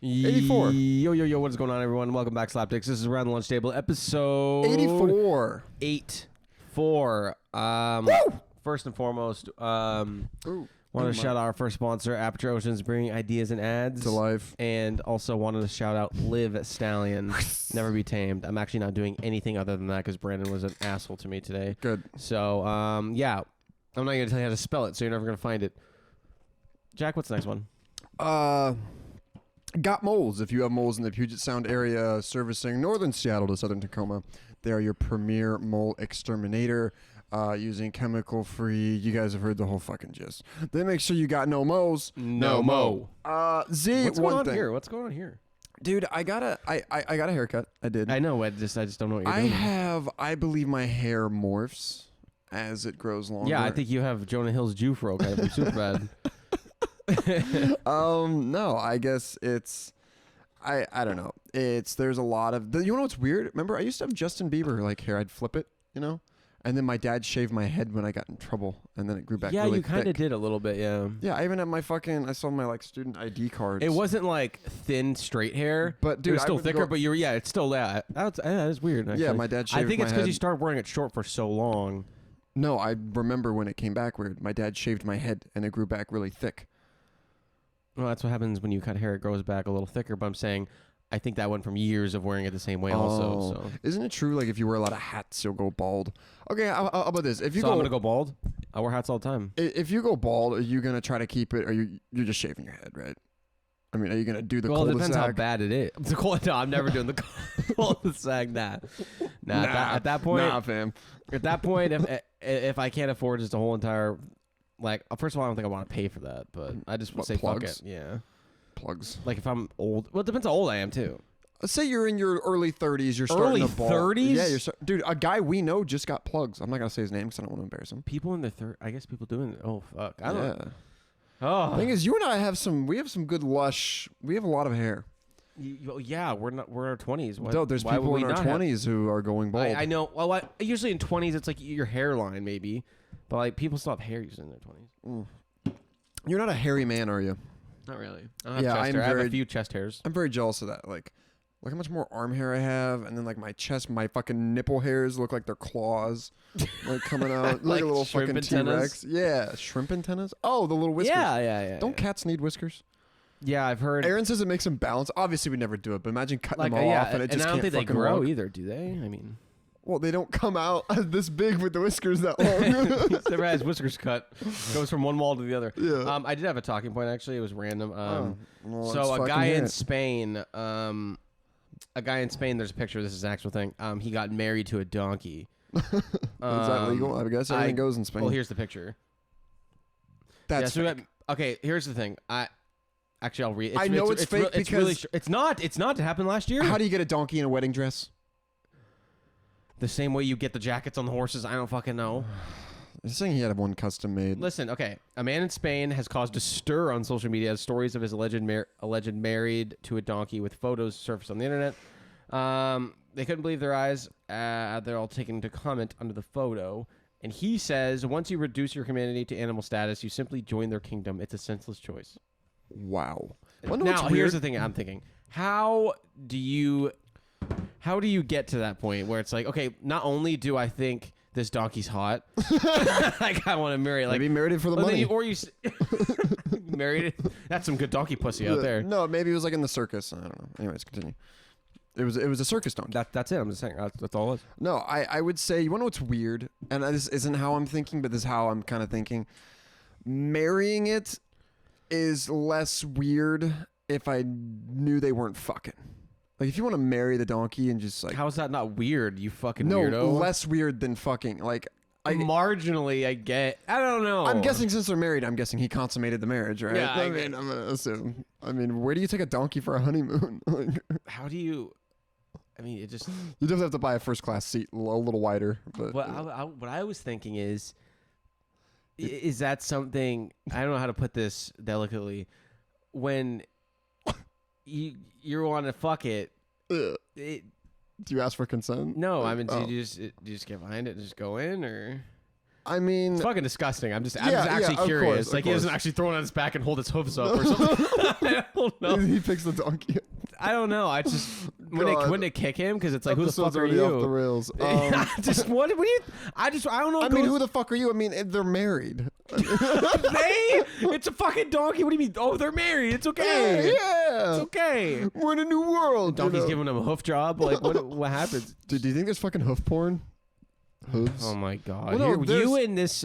84. Yo, what is going on, everyone? Welcome back, Slapdicks. This is Around the Lunch Table, episode 84. 84. First and foremost, want to shout out our first sponsor, Aperture Oceans, bringing ideas and ads to life. And also wanted to shout out Live Stallion, Never Be Tamed. I'm actually not doing anything other than that because Brandon was an asshole to me today. Good. So, yeah, I'm not going to tell you how to spell it, so you're never going to find it. Jack, what's the next one? Got Moles. If you have moles in the Puget Sound area servicing northern Seattle to southern Tacoma, they are your premier mole exterminator. Using chemical-free. You guys have heard the whole fucking gist. They make sure you got no moles. No mo. Z, What's one going thing. on here? What's going on here? Dude, I got a haircut. I did. I know. I just don't know what you're doing. I believe my hair morphs as it grows longer. Yeah, I think you have Jonah Hill's Jufro kind of super bad. No, I guess it's, I don't know. There's a lot of, you know what's weird? Remember, I used to have Justin Bieber like hair. I'd flip it, you know? And then my dad shaved my head when I got in trouble, and then it grew back really thick. Yeah, you kind of did a little bit, yeah. Yeah, I even had I saw my like student ID cards. It wasn't like thin, straight hair, but dude, it was still thicker, but it's still, that is weird, actually. Yeah, my dad shaved my head. I think it's because you started wearing it short for so long. No, I remember when it came back weird. My dad shaved my head, and it grew back really thick. Well, that's what happens when you cut hair. It grows back a little thicker, but I'm saying I think that went from years of wearing it the same way also. So. Isn't it true, like, if you wear a lot of hats, you'll go bald? Okay, how about this? I'm going to go bald? I wear hats all the time. If you go bald, are you going to try to keep it, or you're just shaving your head, right? I mean, are you going to do the cul-de-sac? Well, it depends how bad it is. No, I'm never doing the cul-de-sac. Nah, at that point. Nah, fam. At that point, if I can't afford just a whole entire, like, first of all, I don't think I want to pay for that, but I just would say plugs? Fuck it. Yeah. Plugs. Like if I'm old. Well, it depends how old I am, too. Let's say you're in your early 30s. You're starting to bald. Early 30s? Yeah, dude, a guy we know just got plugs. I'm not going to say his name because I don't want to embarrass him. People in their I guess people doing it. Oh, fuck. I don't know. Oh. The thing is, you and I have some good lush. We have a lot of hair. Yeah, we're in our 20s. No, there's people in our 20s who are going bald. I know. Well, usually in 20s, it's like your hairline, maybe. But like people still have hair usually in their 20s. You're not a hairy man, are you? Not really. I have a few chest hairs. I'm very jealous of that. Like how much more arm hair I have, and then like my chest, my fucking nipple hairs look like they're claws, like coming out, like a little fucking T-Rex. Yeah, shrimp antennas. Oh, the little whiskers. Yeah. Don't cats need whiskers? Yeah, I've heard. Aaron says it makes them balance. Obviously, we never do it, but imagine cutting them all off, and it just I don't can't think they fucking grow walk. either, do they? I mean. Well, they don't come out this big with the whiskers that long. Never had his whiskers cut. Goes from one wall to the other. Yeah. I did have a talking point, actually. It was random. Well, so a guy in Spain, there's a picture. This is an actual thing. He got married to a donkey. Is that legal? I guess everything goes in Spain. Well, here's the picture. That's okay. Here's the thing. I'll read. I know it's fake because it's not. It's not. It happened last year. How do you get a donkey in a wedding dress? The same way you get the jackets on the horses. I don't fucking know. He's saying he had one custom made. Listen, okay. A man in Spain has caused a stir on social media as stories of his alleged married to a donkey with photos surfaced on the internet. They couldn't believe their eyes. They're all taken to comment under the photo. And he says, once you reduce your humanity to animal status, you simply join their kingdom. It's a senseless choice. Wow. Now, here's the thing I'm thinking. How do you get to that point where it's like, okay, not only do I think this donkey's hot, like I want to marry, like maybe married it for the money, or you married it. That's some good donkey pussy out there. No, maybe it was like in the circus. I don't know. Anyways, continue. It was a circus donkey. That's it. I'm just saying. That's all it is. No, I would say, you want to know what's weird, and this isn't how I'm thinking, but this is how I'm kind of thinking. Marrying it is less weird if I knew they weren't fucking. Like, if you want to marry the donkey and just like... How is that not weird, you fucking weirdo? No, less weird than fucking. Like, marginally, I get... I don't know. I'm guessing since they're married, I'm guessing he consummated the marriage, right? Yeah, I'm going to assume. I mean, where do you take a donkey for a honeymoon? Like, how do you... I mean, it just... You just have to buy a first-class seat a little wider. But what I was thinking is that something... I don't know how to put this delicately. When... You want to fuck it, do you ask for consent? No, I mean, do you just get behind it and just go in, or I mean, It's fucking disgusting. I'm just Yeah, actually of curious. course, Like of he doesn't course. actually throw it on his back and hold his hooves up or something. I don't know. he picks the donkey. I don't know. I just God. when they kick him because it's like who the Episode's fuck are already off the you? rails. Just what do you? I don't know. I mean, who the fuck are you? I mean, they're married. they? It's a fucking donkey. What do you mean? Oh, they're married. It's okay. Yeah. It's okay. We're in a new world. Donkey's giving him a hoof job. Like what happens? Dude, do you think there's fucking hoof porn? Hooves? Oh my god! Well, no, you in this?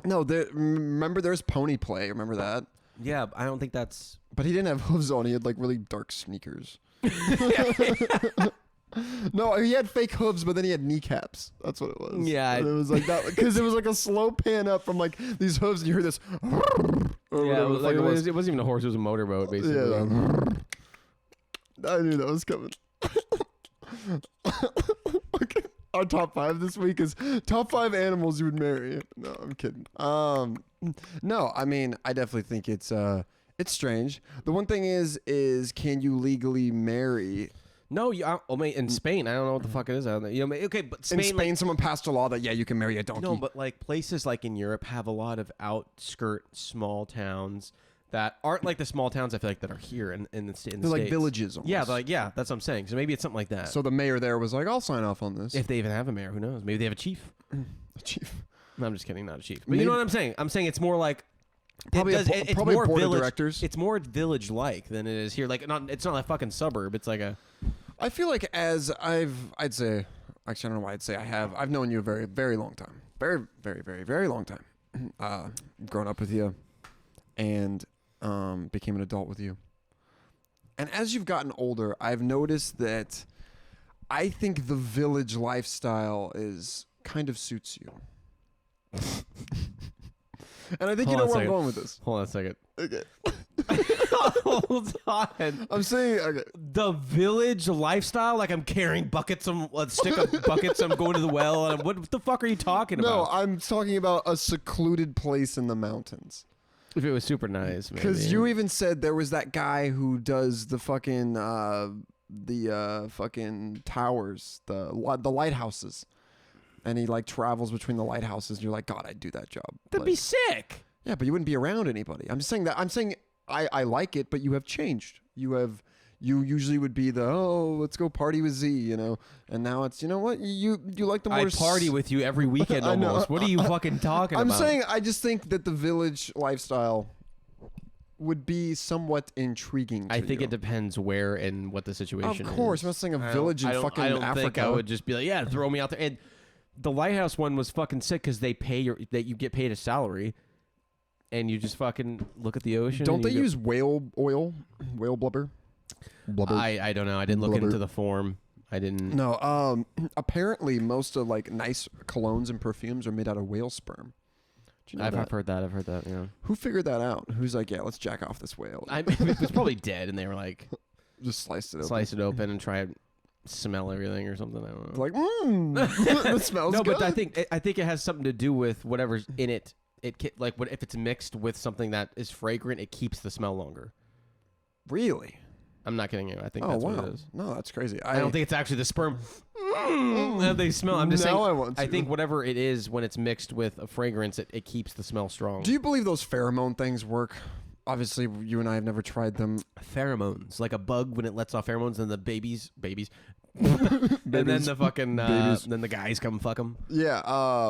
No, remember there's pony play. Remember that? Yeah, I don't think that's. But he didn't have hooves on. He had like really dark sneakers. No, he had fake hooves, but then he had kneecaps. That's what it was. Yeah, And it was like that because it was like a slow pan up from like these hooves, and you heard this. Or Yeah, whatever the fuck it, it was. it wasn't even a horse. It was a motorboat, basically. Yeah. I knew that was coming. Okay. Our top 5 this week is top 5 animals you would marry. No, I'm kidding. No, I mean, I definitely think it's strange. The one thing is can you legally marry? No, in Spain, I don't know what the fuck it is. I don't know. You know, okay, but Spain, In Spain, someone passed a law that you can marry a donkey. no, but like places like in Europe have a lot of outskirt small towns that aren't like the small towns I feel like that are here in the they're States. like villages. Almost. Yeah, that's what I'm saying. So maybe it's something like that. So the mayor there was like, "I'll sign off on this." If they even have a mayor, who knows? Maybe they have a chief. Chief. No, I'm just kidding, not a chief. But Maybe- you know what I'm saying? I'm saying it's more like Probably it's probably more a board village, of directors. It's more village like than it is here. Like it's not a fucking suburb. It's like a I feel like I'd say, actually I don't know why I'd say I've known you a very, very long time. Very, very, very, very long time. Grown up with you and became an adult with you. And as you've gotten older, I've noticed that I think the village lifestyle kind of suits you. And I think you know where I'm going with this. Hold on a second. Okay. Hold on. I'm saying, okay. The village lifestyle, like I'm carrying buckets, a stick of buckets, I'm going to the well, and what the fuck are you talking No, about? I'm talking about a secluded place in the mountains. If it was super nice, maybe. Because you even said there was that guy who does the fucking fucking towers, the lighthouses, and he like travels between the lighthouses. And you're like, God, I'd do that job. That'd Like, be sick. yeah, but you wouldn't be around anybody. I'm just saying that. I'm saying I like it, but you have changed. You usually would be let's go party with Z, you know, and now it's you know what you like the more. I party with you every weekend I know. almost. What are you fucking talking I'm about? saying I just think that the village lifestyle would be somewhat intriguing. I to think you. it depends where and what the situation is. Of course, I'm not saying a village in fucking I don't Africa. think I would just be like, yeah, throw me out there. And the lighthouse one was fucking sick because you get paid a salary, and you just fucking look at the ocean. Don't and they you go- use whale oil, whale blubber? Blubber. I don't know. I didn't look Blubber. into the form. I didn't. No. Apparently, most of like nice colognes and perfumes are made out of whale sperm. Do you know I've that? heard that. I've heard that. Yeah. Who figured that out? Who's like, yeah, let's jack off this whale. It was probably dead, and they were like, Just sliced it open. slice it open and try and smell everything or something. I don't know. Like, that smells No, good. but I think it has something to do with whatever's in it. Like if it's mixed with something that is fragrant, it keeps the smell longer. Really? I'm not kidding you. I think Oh that's wow. what it is. No, that's crazy. I don't think it's actually the sperm. That they smell. I'm just Now saying. I want I to. think whatever it is, when it's mixed with a fragrance, it keeps the smell strong. Do you believe those pheromone things work? Obviously, you and I have never tried them. Pheromones, like a bug when it lets off pheromones, and the babies, and then the fucking, Babies. then the guys come fuck them. Yeah.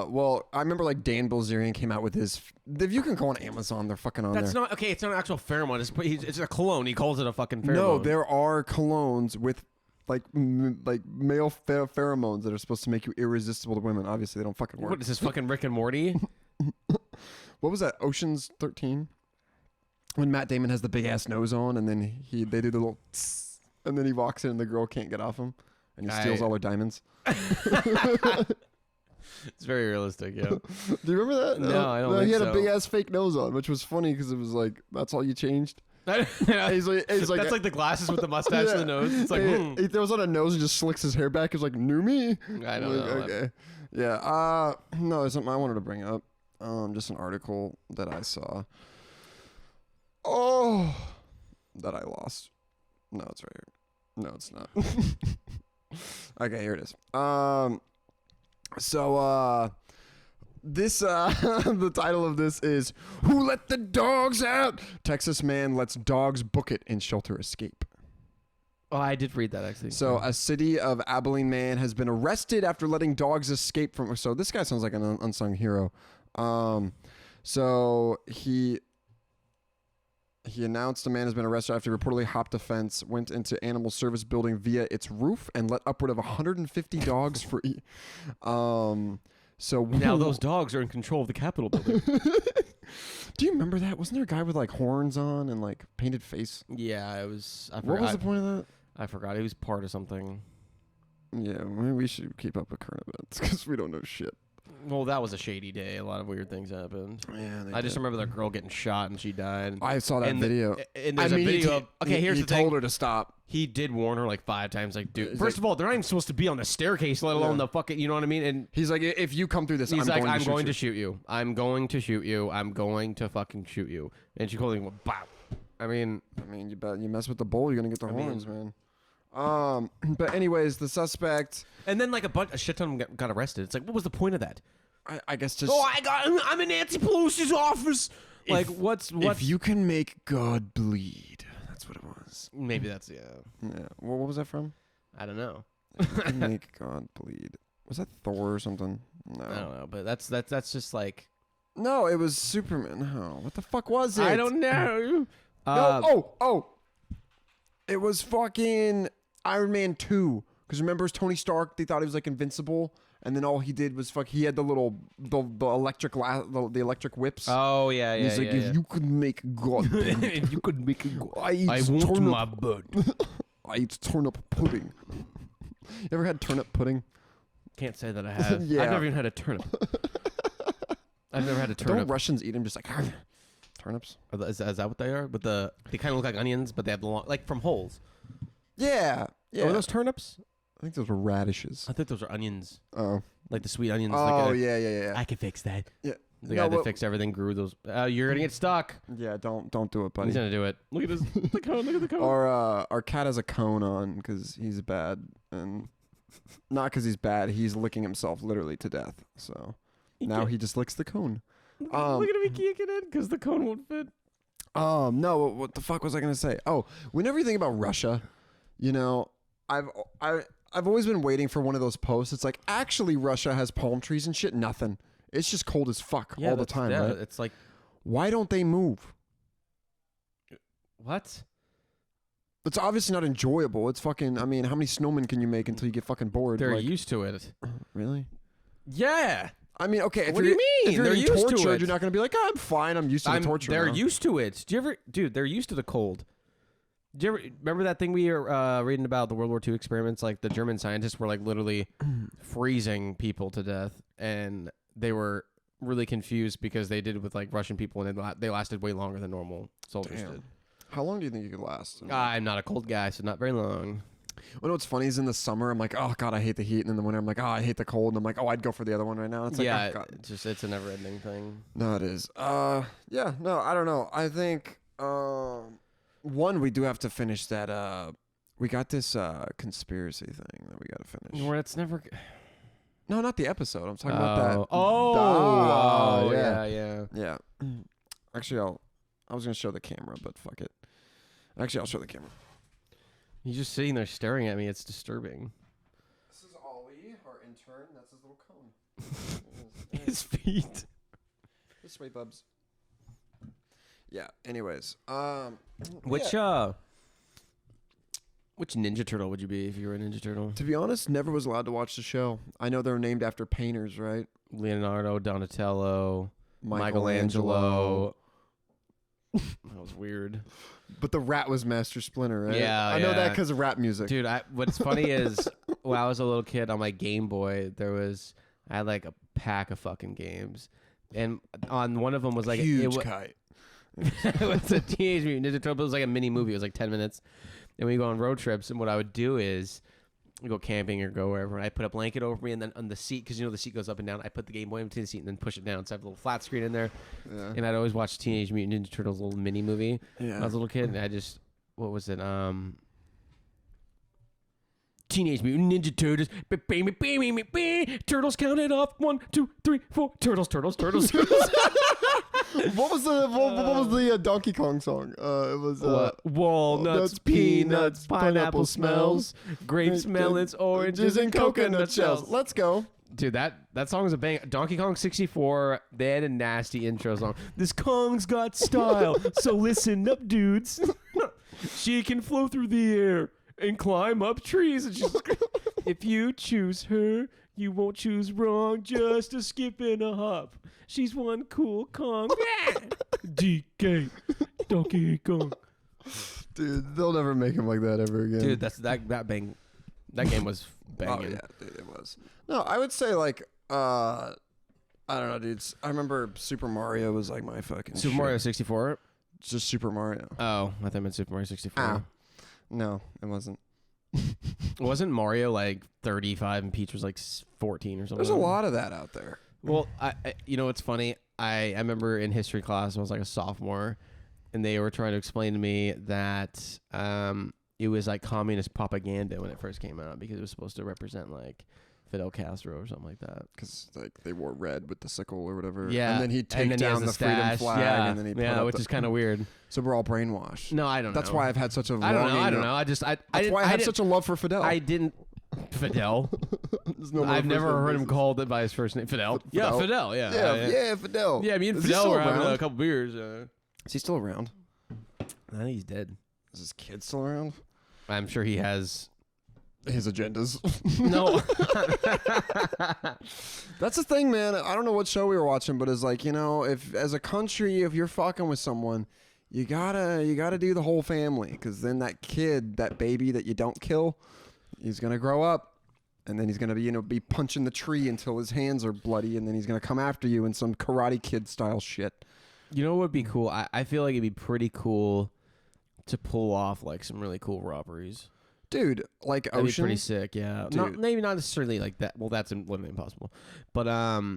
Well, I remember like Dan Bilzerian came out with his. If you can go on Amazon, they're fucking on That's there. not okay. It's not an actual pheromone. It's a cologne. He calls it a fucking pheromone. No, there are colognes with like male pheromones that are supposed to make you irresistible to women. Obviously, they don't fucking work. What is this fucking Rick and Morty? What was that? Ocean's 13? When Matt Damon has the big ass nose on, and then they do the little, tss, and then he walks in, and the girl can't get off him, and he steals all her diamonds. It's very realistic. Yeah. Do you remember that? No, I don't He think had so. a big ass fake nose on, which was funny because it was like that's all you changed. He's like, That's like the glasses with the mustache and the nose. It's like, he throws on a nose and just slicks his hair back. He's like, "New me." I don't know. Okay, yeah. No, there's something I wanted to bring up. Just an article that I saw. Oh, that I lost. No, it's right here. No, it's not. Okay, here it is. So This the title of this is "Who Let the Dogs Out?" Texas man lets dogs book it in shelter escape. Oh, I did read that actually. So a city of Abilene man has been arrested after letting dogs escape from. So this guy sounds like an unsung hero. So he announced a man has been arrested after he reportedly hopped a fence, went into animal service building via its roof, and let upward of 150 dogs free. So now those dogs are in control of the Capitol building. Do you remember that? Wasn't there a guy with like horns on and like painted face? Yeah, it was. I forgot. What was the point of that? I forgot. He was part of something. Yeah, maybe we should keep up with current events because we don't know shit. Well, that was a shady day. A lot of weird things happened. Yeah, I just remember that girl getting shot and she died. I saw that video. And there's a video of... Okay, here's the thing. He told her to stop. He did warn her like 5 times. Like, dude, first of all, they're not even supposed to be on the staircase, let alone the fucking... You know what I mean? And he's like, if you come through this, I'm going to shoot you. I'm going to shoot you. I'm going to fucking shoot you. And she called him, bow. I mean, you mess with the bull, you're going to get the horns, man. But anyways, the suspect... And then like a shit ton of them got arrested. It's like, what was the point of that? I guess just... I'm in Nancy Pelosi's office. Like, what's... If you can make God bleed. That's what it was. Maybe that's, yeah. Yeah. Well, what was that from? I don't know. If you can make God bleed. Was that Thor or something? No. I don't know, but that's just like... No, it was Superman. No. What the fuck was it? I don't know. No. It was fucking Iron Man 2. Because remember Tony Stark, they thought he was like invincible. And then all he did was he had the electric whips. Oh yeah, yeah. He's like, if you could make God, if you could make God, I want my blood. I eat turnip pudding. You ever had turnip pudding? Can't say that I have. Yeah. I've never even had a turnip. I've never had a turnip. Don't Russians eat them just like turnips? Is that what they are? But they kind of look like onions, but they have the long, like from holes. Yeah. Are those turnips? I think those were radishes. I think those are onions. Oh. Like the sweet onions. Oh, like yeah. I can fix that. Yeah. The guy that fixed everything grew those. You're going to get stuck. Yeah, don't do it, buddy. He's going to do it. Look at the cone. Look at the cone. Our cat has a cone on because he's bad. And not because he's bad. He's licking himself literally to death. So now he just licks the cone. Look at him. He can't get in because the cone won't fit. No. What the fuck was I going to say? Oh, whenever you think about Russia, you know, I've always been waiting for one of those posts. It's like, actually, Russia has palm trees and shit. Nothing. It's just cold as fuck all the time, right? It's like... Why don't they move? What? It's obviously not enjoyable. It's fucking... I mean, how many snowmen can you make until you get fucking bored? They're used to it. Really? Yeah. I mean, okay. What do you mean? If you're They're getting used to tortured, it. you're not going to be like, oh, I'm fine. I'm used to the torture. They're now. used to it. Dude, they're used to the cold. Do you ever remember that thing we were reading about, the World War II experiments? Like the German scientists were like literally freezing people to death, and they were really confused because they did it with like Russian people, and they lasted way longer than normal soldiers did. How long do you think you could last? I'm not a cold guy, so not very long. Well, what's funny is in the summer, I'm like, oh god, I hate the heat, and in the winter, I'm like, oh, I hate the cold, and I'm like, oh, I'd go for the other one right now. It's like, yeah, oh, god. it's a never-ending thing. No, it is. Yeah, no, I don't know. I think one, we do have to finish that. We got this conspiracy thing that we got to finish. Where it's never. No, not the episode. I'm talking about that. Oh, yeah. Yeah. Actually, I was gonna show the camera, but fuck it. Actually, I'll show the camera. He's just sitting there staring at me. It's disturbing. This is Ollie, our intern. That's his little cone. His feet. This way, bubs. Yeah. Anyways, which Ninja Turtle would you be if you were a Ninja Turtle? to be honest, never was allowed to watch the show. I know they're named after painters, right? Leonardo, Donatello, Michelangelo. That was weird. But the rat was Master Splinter, right? Yeah, I know that because of rap music. Dude, what's funny is when I was a little kid on my Game Boy, I had like a pack of fucking games. And on one of them was like huge kite. It was a Teenage Mutant Ninja Turtle. It was like a mini movie. It was like 10 minutes. And we go on road trips, and what I would do is we go camping or go wherever. I put a blanket over me, and then on the seat, because the seat goes up and down, I put the Game Boy in between the seat and then push it down. So I have a little flat screen in there. Yeah. And I'd always watch Teenage Mutant Ninja Turtles little mini movie when I was a little kid. And what was it? Teenage Mutant Ninja Turtles. Turtles counted off 1, 2, 3, 4. Turtles. What was the Donkey Kong song? It was walnuts, peanuts, pineapple smells, grapes, melons, oranges, and coconut shells. Let's go. Dude, that song was a bang. Donkey Kong 64, they had a nasty intro song. This Kong's got style, so listen up, dudes. She can flow through the air and climb up trees. And she's, if you choose her, you won't choose wrong, just a skip and a hop. She's one cool Kong. DK, Donkey Kong. Dude, they'll never make him like that ever again. Dude, that bang. That game was banging. Oh yeah, dude, it was. No, I would say like I don't know, dudes. I remember Super Mario was like my fucking Super shit. Mario 64? Just Super Mario. Oh, I thought I meant Super Mario 64. Ah. No, it wasn't. Wasn't Mario like 35 and Peach was like 14 or something? There's a lot of that out there. Well, I you know what's funny? I remember in history class, I was like a sophomore, and they were trying to explain to me that it was like communist propaganda when it first came out because it was supposed to represent like Fidel Castro or something like that. Because like they wore red with the sickle or whatever. Yeah, and then he'd take he down has the freedom stash. flag, Yeah, and then he put up which is kind of weird. So we're all brainwashed. No, I don't know. That's why I've had such a I don't know. longing. I just That's why I have such a love for Fidel. I didn't. Fidel. There's no more I've never first name heard him basis. called it by his first name. Fidel. Yeah, Fidel. Fidel. Yeah. Yeah, Fidel. Yeah, me and Is he Fidel still were having around? a couple beers. Is he still around? I think he's dead. Is his kid still around? I'm sure he has. His agendas. No. That's the thing, man. I don't know what show we were watching, but it's like, you know, if as a country, if you're fucking with someone, you gotta do the whole family, because then that kid, that baby that you don't kill, he's gonna grow up, and then he's gonna be punching the tree until his hands are bloody, and then he's gonna come after you in some Karate Kid style shit. You know what would be cool? I feel like it'd be pretty cool to pull off like some really cool robberies. Dude, like That'd be Ocean. pretty sick, yeah. Dude. Maybe not necessarily like that. Well, that's literally impossible. But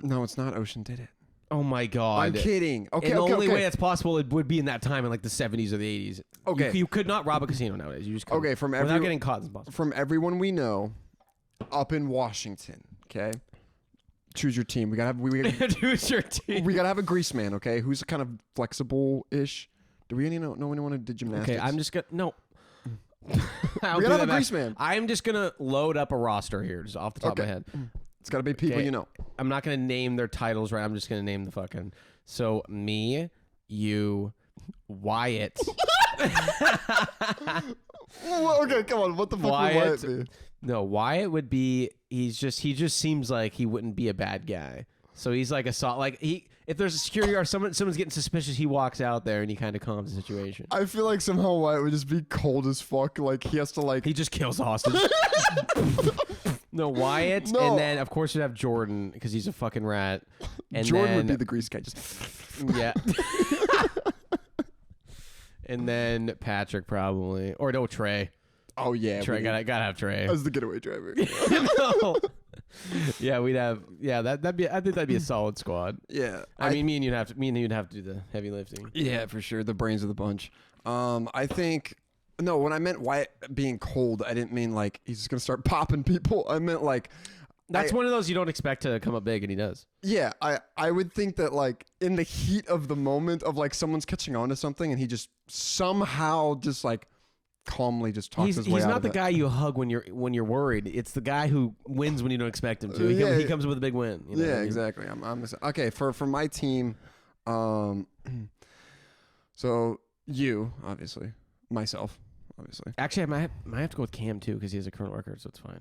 No, it's not. Ocean did it. oh my god, I'm kidding. Okay, and the okay, only okay. way that's possible it would be in that time in like the 70s or the 80s. Okay. you could not rob a casino nowadays. You just couldn't. Okay, from without every getting caught. It's impossible. from everyone we know, up in Washington. Okay, choose your team. We gotta have Who's your team? we gotta have a grease man. Okay, who's kind of flexible-ish. Do we know anyone who did gymnastics? Okay, I'm just gonna no. We gotta have a grease man. I'm just gonna load up a roster here, just off the top of my Okay. head. It's gotta be people Okay. you know. I'm not gonna name their titles right. I'm just gonna name the fucking. So me, you, Wyatt. Well, okay, come on. What the fuck would Wyatt. Wyatt be? No, Wyatt would be. He just seems like he wouldn't be a bad guy. So he's like if there's a security or someone's getting suspicious, he walks out there and he kind of calms the situation. I feel like somehow Wyatt would just be cold as fuck. Like he has to like. He just kills the hostage. No, Wyatt, No. and then of course you'd have Jordan because he's a fucking rat. And Jordan would then- be the grease guy. Just yeah. And then Patrick probably, or no, Trey. oh yeah, Trey we- gotta have Trey. as the getaway driver. No. Yeah, we'd have. Yeah, that'd be. I think that'd be a solid squad. yeah. I mean, me and you'd have to do the heavy lifting. yeah, for sure, the brains of the bunch. I think no. When I meant Wyatt being cold, I didn't mean like he's just gonna start popping people. I meant like. That's one of those you don't expect to come up big, and he does. Yeah, I would think that like in the heat of the moment of like someone's catching on to something and he just somehow just like calmly just talks his way He's out not of the it. guy you hug when you're worried. It's the guy who wins when you don't expect him to. He comes with a big win. You know what I Yeah, mean? exactly. I'm okay for my team. So you obviously, myself obviously. Actually, I might have to go with Cam too because he has a current record, so it's fine.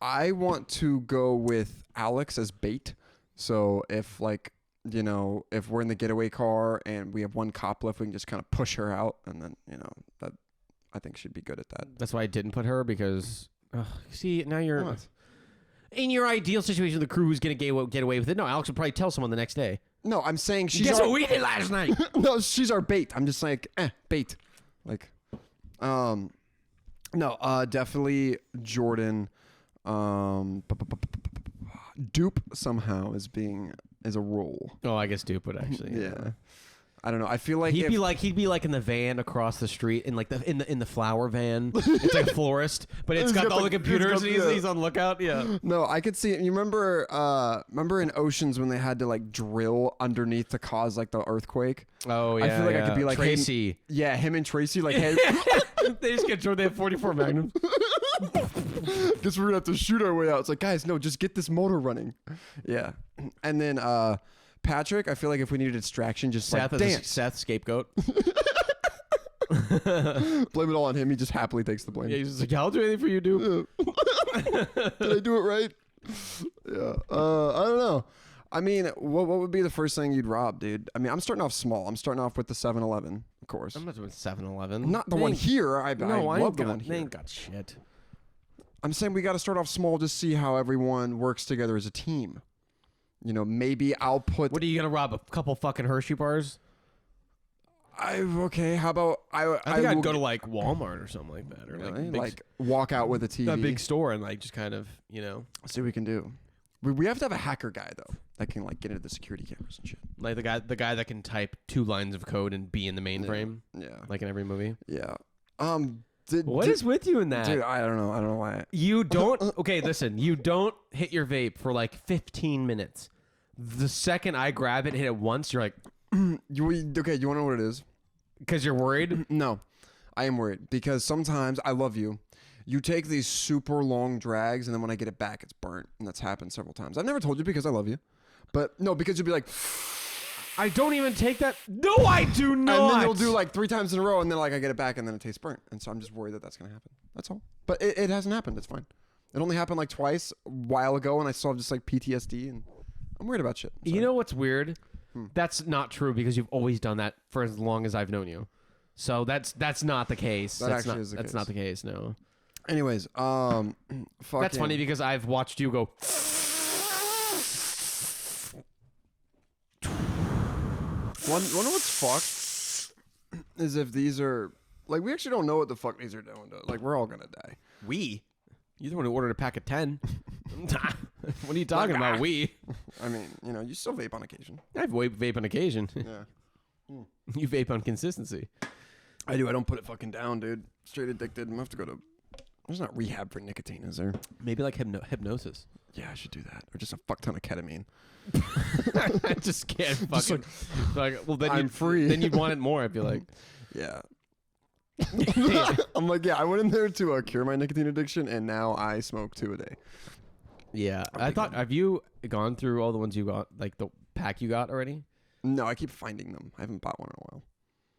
I want to go with Alex as bait. So if like if we're in the getaway car and we have one cop left, we can just kind of push her out, and then that I think she'd be good at that. That's why I didn't put her because see now you're What? in your ideal situation. The crew who's gonna get away with it. No, Alex would probably tell someone the next day. No, I'm saying she's Guess our, what we did last night? no, she's our bait. I'm just like bait, like, no, definitely Jordan. Dupe somehow is a role. Oh, I guess Dupe would actually. Yeah. I don't know. I feel like he'd be like in the van across the street in like in the flower van. It's like a florist, but it's got all the computers and he's on lookout. Yeah. No, I could see it. You remember in Oceans when they had to like drill underneath to cause like the earthquake? Oh yeah. I feel like I could be like Tracy. Him and Tracy like hey They just get drunk. They have 44 Magnums. guess we're gonna have to shoot our way out. It's like, guys, no, just get this motor running. Yeah. And then Patrick, I feel like if we need a distraction, just Seth like dance. Seth scapegoat. Blame it all on him. He just happily takes the blame. Yeah, he's just like, I'll do anything for you, dude. Did I do it right? Yeah. I don't know. I mean, what would be the first thing you'd rob, dude? I mean, I'm starting off small. I'm starting off with the 7-Eleven, of course. I'm not doing 7-Eleven. Not the one here. I love the one They here. ain't got shit. I'm saying we got to start off small, just see how everyone works together as a team. You know, maybe I'll put. What are you gonna rob? A couple fucking Hershey bars? Okay. How about I think I'd go to like Walmart or something like that, or like walk out with a TV. a big store and like just kind of See what we can do. We have to have a hacker guy though that can like get into the security cameras and shit. like the guy that can type 2 lines of code and be in the mainframe, Yeah. like in every movie. Yeah. What is with you in that? Dude, I don't know. I don't know why. You don't. Okay, listen. You don't hit your vape for like 15 minutes. The second I grab it and hit it once, you're like, Okay, you want to know what it is? because you're worried. No, I am worried because sometimes I love you. You take these super long drags, and then when I get it back, it's burnt, and that's happened several times. I've never told you because I love you, but no, because you'll be like, I don't even take that. No, I do not. and then you'll do like 3 times in a row, and then like I get it back, and then it tastes burnt, and so I'm just worried that that's gonna happen. That's all. But it hasn't happened. It's fine. It only happened like twice a while ago, and I still have just like PTSD, and I'm worried about shit. You know what's weird? That's not true because you've always done that for as long as I've known you. So that's not the case. That's not the case. No. Anyways, That's funny because I've watched you go. Wonder what's fucked is if these are like we actually don't know what the fuck these are doing. Like we're all gonna die. We? You're the one who ordered a pack of 10. What are you talking about? We? I mean, you know, you still vape on occasion. I vape on occasion. Yeah, You vape on consistency. I do. I don't put it fucking down, dude. Straight addicted. I'm gonna have to go to. There's not rehab for nicotine, is there? Maybe like hypnosis. Yeah, I should do that, or just a fuck ton of ketamine. I just can't fucking. Well, then I'm free. Then you'd want it more. I feel like. Yeah. I'm like, yeah. I went in there to cure my nicotine addiction, and now I smoke 2 a day. Yeah, I thought. Have you gone through all the ones you got, like the pack you got already? No, I keep finding them. I haven't bought one in a while.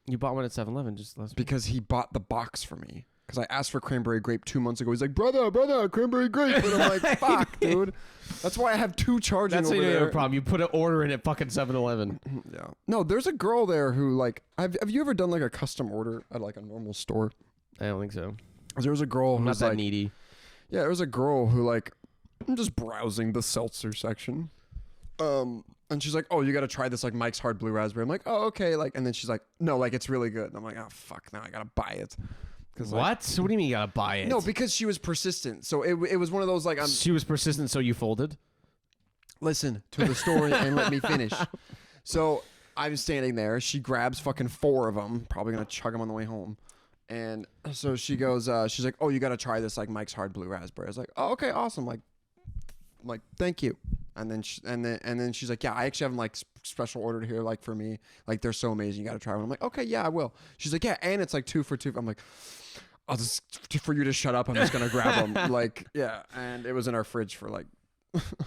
You bought one at 7-Eleven just last week. Because he bought the box for me. Because I asked for cranberry grape 2 months ago. He's like, brother, cranberry grape. And I'm like, fuck, dude. That's why I have 2 charging That's over you there. have a problem. You put an order in at fucking 7-Eleven. Yeah. No, there's a girl there who like, have you ever done like a custom order at like a normal store? I don't think so. There was a girl I'm who's not that like, needy. yeah, there was a girl who like, I'm just browsing the seltzer section. And she's like, oh, you got to try this like Mike's Hard Blue Raspberry. I'm like, oh, okay. Like, and then she's like, no, like it's really good. And I'm like, oh, fuck, now I got to buy it. What? Like, What do you mean you gotta buy it? no, because she was persistent. So it was one of those like, she was persistent, so you folded. listen to the story and let me finish. So I'm standing there. She grabs fucking 4 of them. Probably gonna chug them on the way home. And so she goes, she's like, oh, you gotta try this like Mike's Hard Blue Raspberry. I was like, oh, okay, awesome. Like, thank you. And then then she's like, yeah, I actually have them like special ordered here, like for me. Like they're so amazing. You gotta try one. I'm like, okay, yeah, I will. She's like, yeah, and it's like 2 for 2. I'm like, I'll just for you to shut up. I'm just gonna grab them. Like, yeah. And it was in our fridge for like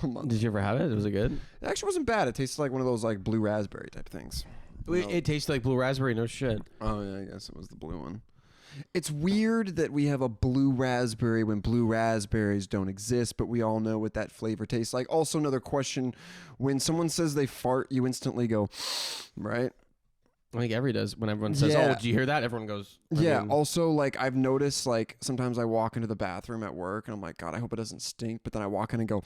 a month. Did you ever have it? Was it good? It actually wasn't bad. It tasted like one of those like blue raspberry type things. It tasted like blue raspberry. No shit. Oh yeah, I guess it was the blue one. It's weird that we have a blue raspberry when blue raspberries don't exist, but we all know what that flavor tastes like. Also, another question: when someone says they fart, you instantly go, right? I think every does. When everyone says, Yeah. "Oh, did you hear that?" Everyone goes, Yeah. mean- Also, like I've noticed, like sometimes I walk into the bathroom at work and I'm like, God, I hope it doesn't stink. But then I walk in and go,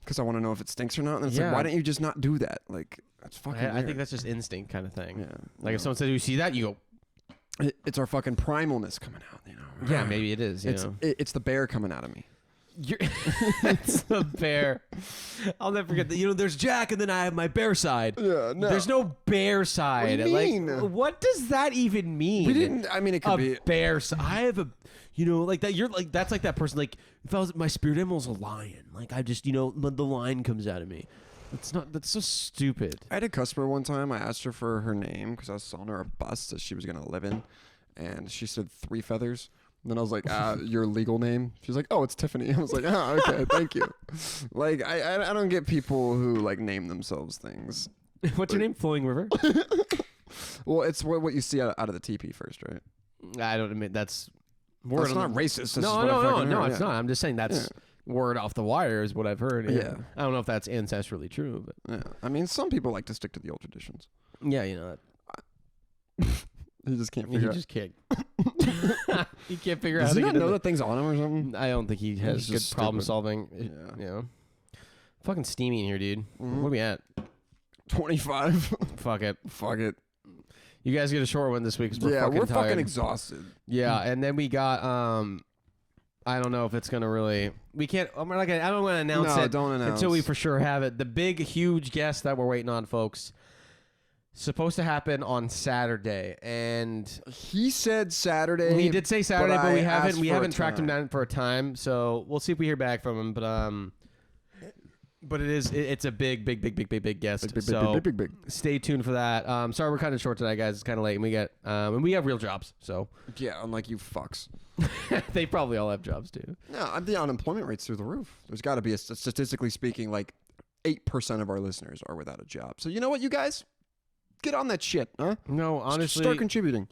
because I want to know if it stinks or not. And it's Yeah. like, why don't you just not do that? Like that's fucking. I weird. think that's just instinct kind of thing. Yeah. Like if someone says, "You see that?" You go, It's our fucking primalness coming out. You know. "Yeah, maybe it is." You know, It's the bear coming out of me. it's the bear. I'll never forget that. You know, there's Jack, and then I have my bear side. Yeah, no. There's no bear side. What do you mean? Like, what does that even mean? We didn't. I mean, it could be. Bear side. I have a, you know, like that. You're like that's like that person. Like if I was my spirit animal's a lion. Like I just, you know, the lion comes out of me. That's not. That's so stupid. I had a customer one time. I asked her for her name because I was selling her a bus that she was gonna live in, and she said 3 feathers. And then I was like, your legal name? She's like, oh, it's Tiffany. I was like, oh, okay, thank you. Like, I don't get people who, like, name themselves things. What's your name? Flowing River? Well, it's what you see out of the TP first, right? I don't admit that's Well, it's not racist. That's No, just what I fucking heard, it's yeah. not. I'm just saying that's word off the wire is what I've heard. Yeah. I don't know if that's ancestrally true, but Yeah. I mean, some people like to stick to the old traditions. yeah, you know. You just can't He figure out. just can't. He can't figure out Does how he to not get know in that thing's on him or something? I don't think he has He's good just problem stupid. solving. Yeah. You know. Fucking steamy in here, dude. Mhm. What are we at? 25. Fuck it. Fuck it. You guys get a short one this week because we're Yeah, fucking we're tired. fucking exhausted. Yeah, and then we got I don't know if it's gonna really. We can't. I don't want to announce No, it don't announce. until we for sure have it. The big, huge guest that we're waiting on, folks. Supposed to happen on Saturday, and He said Saturday. he did say Saturday, but I we asked haven't for a tracked him time. down for a time. So we'll see if we hear back from him. But it's a big guest. So Big. stay tuned for that. Sorry we're kind of short tonight, guys. It's kind of late, and we have real jobs, so Yeah, unlike you fucks. they probably all have jobs too. No, the unemployment rate's through the roof. There's got to be statistically speaking, like 8% of our listeners are without a job. So you know what, you guys, get on that shit, huh? No, honestly, Start contributing.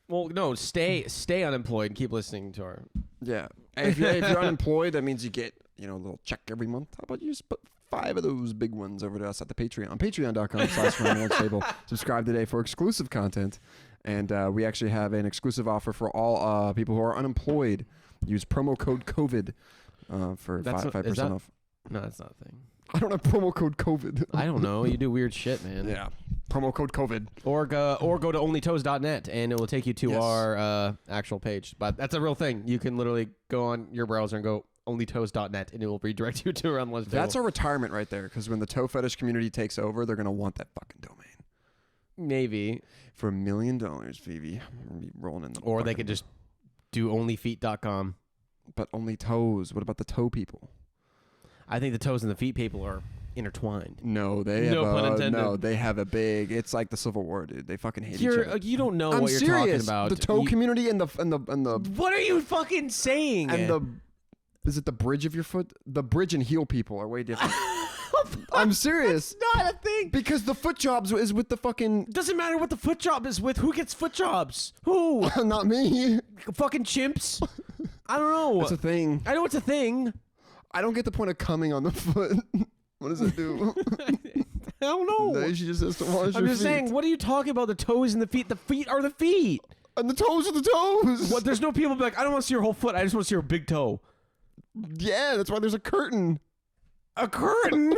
well, no, stay unemployed and keep listening to our. Yeah, and if you're unemployed, that means you get a little check every month. How about you just put 5 of those big ones over to us at the Patreon, patreon.com/table. Subscribe today for exclusive content. And we actually have an exclusive offer for all people who are unemployed. Use promo code COVID for 5% off. No, that's not a thing. I don't have promo code COVID. I don't know. You do weird shit, man. Yeah. Promo code COVID. Or go to onlytoes.net and it will take you to Yes. our actual page. But that's a real thing. You can literally go on your browser and go onlytoes.net and it will redirect you to our lunch table. That's our retirement right there. Because when the toe fetish community takes over, they're going to want that fucking domain. Maybe. For $1 million, Phoebe. I'm going to be rolling in the Or they fucking- could just do onlyfeet.com. But only toes. What about the toe people? I think the toes and the feet people are intertwined. No, they No have pun a, intended. no, they have a big. It's like the Civil War, dude. They fucking hate each other. You don't know I'm what you're serious. talking about. The toe community and the What are you fucking saying? and the is it the bridge of your foot? The bridge and heel people are way different. I'm serious. not a thing. Because the foot jobs is with the fucking Doesn't matter what the foot job is with. Who gets foot jobs? Who? not me. Fucking chimps? I don't know. It's a thing. I know it's a thing. I don't get the point of coming on the foot. What does it do? I don't know. No, she just has to wash I'm your just feet. saying, what are you talking about? The toes and the feet? The feet are the feet. And the toes are the toes. What? There's no people be like, I don't want to see your whole foot. I just want to see your big toe. Yeah, that's why there's a curtain. A curtain?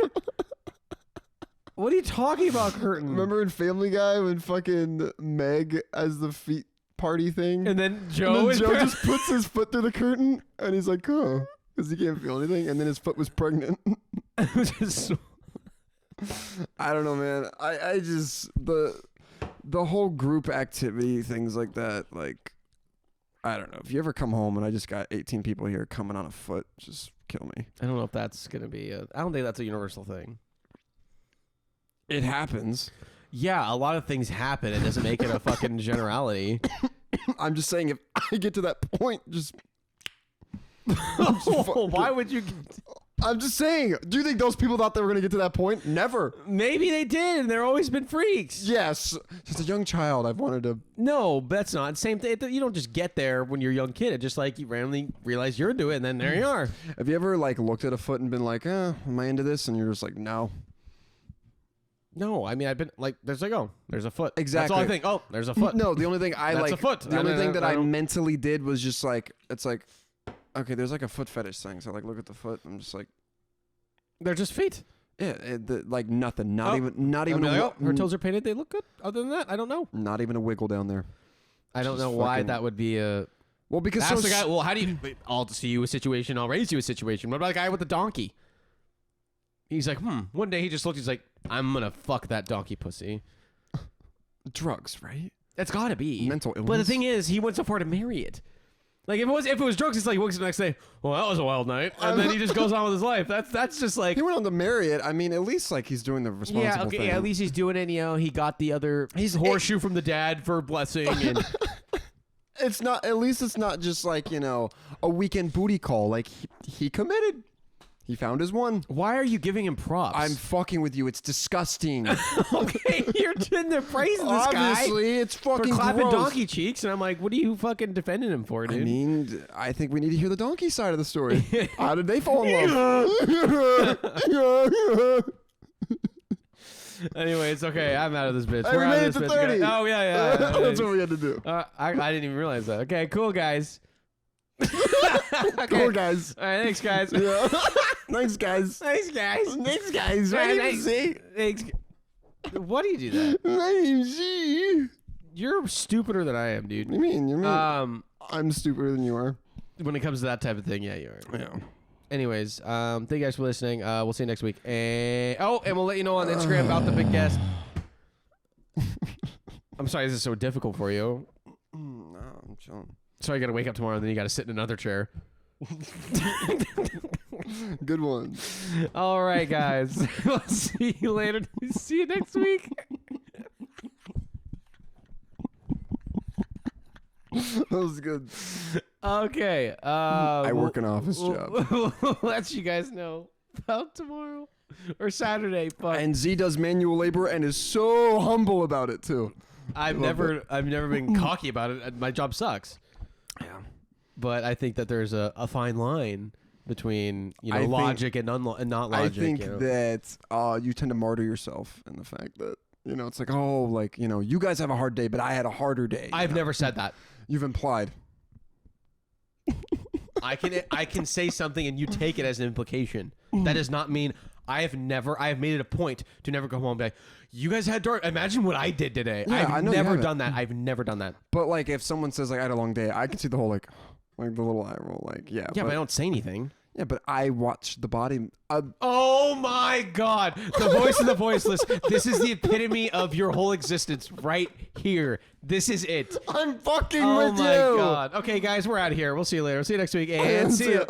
What are you talking about, curtain? Remember in Family Guy when fucking Meg has the feet party thing? And then Joe, And then is Joe just puts his foot through the curtain and he's like, oh, because he can't feel anything. And then his foot was pregnant. just I don't know, man. I just, the whole group activity, things like that, like, I don't know. If you ever come home and I just got 18 people here coming on a foot, just kill me. I don't know if that's gonna be. I don't think that's a universal thing. It happens. Yeah, a lot of things happen. It doesn't make it a fucking generality. I'm just saying, if I get to that point, just. Why would you? I'm just saying. Do you think those people thought they were going to get to that point? Never. Maybe they did, and they've always been freaks. Yes. Since a young child, I've wanted to. No, that's not same thing. You don't just get there when you're a young kid. It's just like you randomly realize you're into it, and then there you are. Have you ever like looked at a foot and been like, am I into this? And you're just like, no. No, I mean I've been like, there's a foot. Exactly. That's all I think. Oh, there's a foot. No, the only thing I That's like. a foot. The only thing that I I don't- mentally did was just like, it's like, okay, there's like a foot fetish thing. So I like look at the foot. And I'm just like, They're just feet. yeah, like nothing. Not Oh. even I'd be a like, oh, her toes are painted. They look good. Other than that, I don't know. not even a wiggle down there. I don't Just know why fucking- that would be a. Well, because Ask so the guy. Well, how do you? I'll see you a situation. I'll raise you a situation. What about the guy with the donkey? He's like, One day he just looked. He's like, I'm gonna fuck that donkey pussy. Drugs, right? That's gotta be Mental illness. But the thing is, he went so far to marry it. Like if it was drugs, it's like he wakes up the next day. Well, that was a wild night, and then he just goes on with his life. That's just like He went on to marry it. I mean, at least like he's doing the responsible yeah, okay, thing. yeah, at least he's doing it. You know, he got the other horseshoe from the dad for blessing, and It's not. At least it's not just like a weekend booty call. Like he committed. He found his one. why are you giving him props? I'm fucking with you. It's disgusting. okay. You're in there praising this guy Obviously, it's for fucking clapping gross. donkey cheeks, and I'm like, what are you fucking defending him for, dude? I mean, I think we need to hear the donkey side of the story. How did they fall in love? Anyways, okay, I'm out of this bitch. Hey, We're we out made of it this to bitch. 30. Oh yeah. That's what we had to do. I didn't even realize that. Okay, cool guys. Cool, guys. All right, thanks guys. Yeah. Thanks, guys. Thanks guys. Thanks, guys. All right, My name's Z. Thanks. Why do you do that? My name's Z. You're stupider than I am, dude. What do you mean? You mean I'm stupider than you are? When it comes to that type of thing, yeah, you are. Yeah. Anyways, thank you guys for listening. We'll see you next week. And we'll let you know on Instagram about the big guest. I'm sorry, this is so difficult for you. No, I'm chilling. Sorry, you got to wake up tomorrow and then you got to sit in another chair. Good one. All right, guys. We'll see you later. See you next week. That was good. Okay. I work an office job. We'll let you guys know about tomorrow or Saturday. But And Z does manual labor and is so humble about it too. I've never been cocky about it. My job sucks. Yeah. But I think that there's a fine line between I think- logic and not logic. I think you know? that you tend to martyr yourself in the fact that it's like, oh, like you guys have a hard day, but I had a harder day. I've never said that. You've implied. I can say something and you take it as an implication. That does not mean I have made it a point to never go home and be like, you guys had dark. Imagine what I did today. Yeah, I I've know you never haven't. done that. I've never done that. But like, if someone says like I had a long day, I can see the whole like the little eye roll. Like, yeah. Yeah, but I don't say anything. Yeah, but I watched the body. Oh my God. The voice of the voiceless. This is the epitome of your whole existence right here. This is it. I'm fucking Oh with my you. God. Okay, guys, we're out of here. We'll see you later. See you next week. And see you.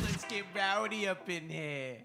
Let's get rowdy up in here.